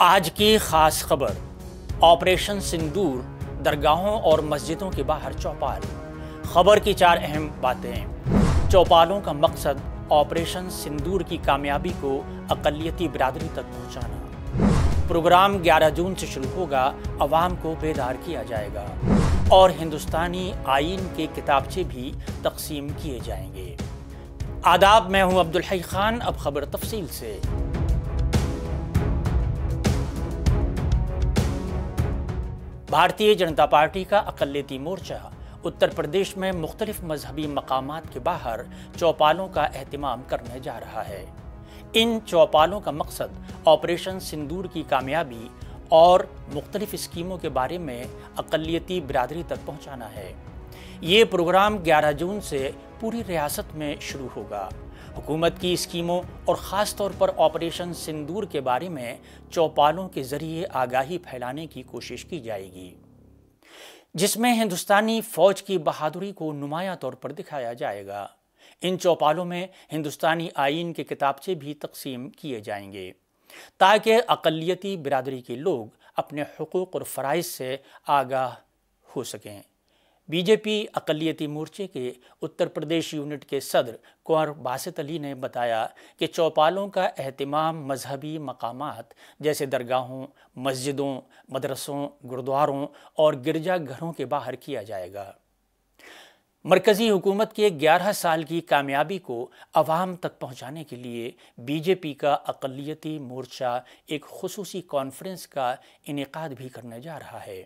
آج کی خاص خبر، آپریشن سندور، درگاہوں اور مسجدوں کے باہر چوپال۔ خبر کی 4 اہم باتیں۔ چوپالوں کا مقصد آپریشن سندور کی کامیابی کو اقلیتی برادری تک پہنچانا۔ پروگرام 11 جون سے شروع ہوگا، عوام کو بیدار کیا جائے گا اور ہندوستانی آئین کے کتابچے بھی تقسیم کیے جائیں گے۔ آداب، میں ہوں عبدالحی خان۔ اب خبر تفصیل سے۔ بھارتیہ جنتا پارٹی کا اقلیتی مورچہ اتر پردیش میں مختلف مذہبی مقامات کے باہر چوپالوں کا اہتمام کرنے جا رہا ہے۔ ان چوپالوں کا مقصد آپریشن سندور کی کامیابی اور مختلف اسکیموں کے بارے میں اقلیتی برادری تک پہنچانا ہے۔ یہ پروگرام 11 جون سے پوری ریاست میں شروع ہوگا۔ حکومت کی اسکیموں اور خاص طور پر آپریشن سندور کے بارے میں چوپالوں کے ذریعے آگاہی پھیلانے کی کوشش کی جائے گی، جس میں ہندوستانی فوج کی بہادری کو نمایاں طور پر دکھایا جائے گا۔ ان چوپالوں میں ہندوستانی آئین کے کتابچے بھی تقسیم کیے جائیں گے تاکہ اقلیتی برادری کے لوگ اپنے حقوق اور فرائض سے آگاہ ہو سکیں۔ بی جے پی اقلیتی مورچے کے اتر پردیش یونٹ کے صدر کنور باسط علی نے بتایا کہ چوپالوں کا اہتمام مذہبی مقامات جیسے درگاہوں، مسجدوں، مدرسوں، گرودواروں اور گرجا گھروں کے باہر کیا جائے گا۔ مرکزی حکومت کے 11 سال کی کامیابی کو عوام تک پہنچانے کے لیے بی جے پی کا اقلیتی مورچہ ایک خصوصی کانفرنس کا انعقاد بھی کرنے جا رہا ہے۔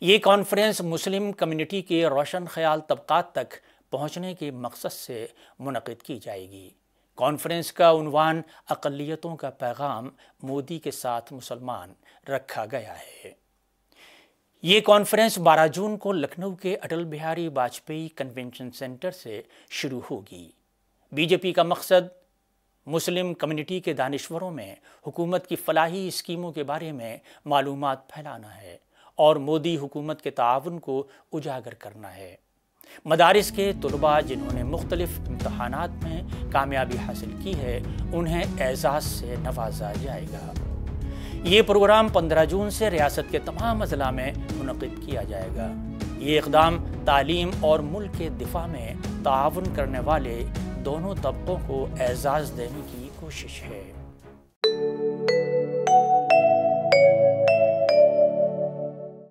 یہ کانفرنس مسلم کمیونٹی کے روشن خیال طبقات تک پہنچنے کے مقصد سے منعقد کی جائے گی۔ کانفرنس کا عنوان اقلیتوں کا پیغام، مودی کے ساتھ مسلمان رکھا گیا ہے۔ یہ کانفرنس 12 جون کو لکھنؤ کے اٹل بہاری واجپئی کنونشن سینٹر سے شروع ہوگی۔ بی جے پی کا مقصد مسلم کمیونٹی کے دانشوروں میں حکومت کی فلاحی اسکیموں کے بارے میں معلومات پھیلانا ہے اور مودی حکومت کے تعاون کو اجاگر کرنا ہے۔ مدارس کے طلباء جنہوں نے مختلف امتحانات میں کامیابی حاصل کی ہے، انہیں اعزاز سے نوازا جائے گا۔ یہ پروگرام 15 جون سے ریاست کے تمام اضلاع میں منعقد کیا جائے گا۔ یہ اقدام تعلیم اور ملک کے دفاع میں تعاون کرنے والے دونوں طبقوں کو اعزاز دینے کی کوشش ہے۔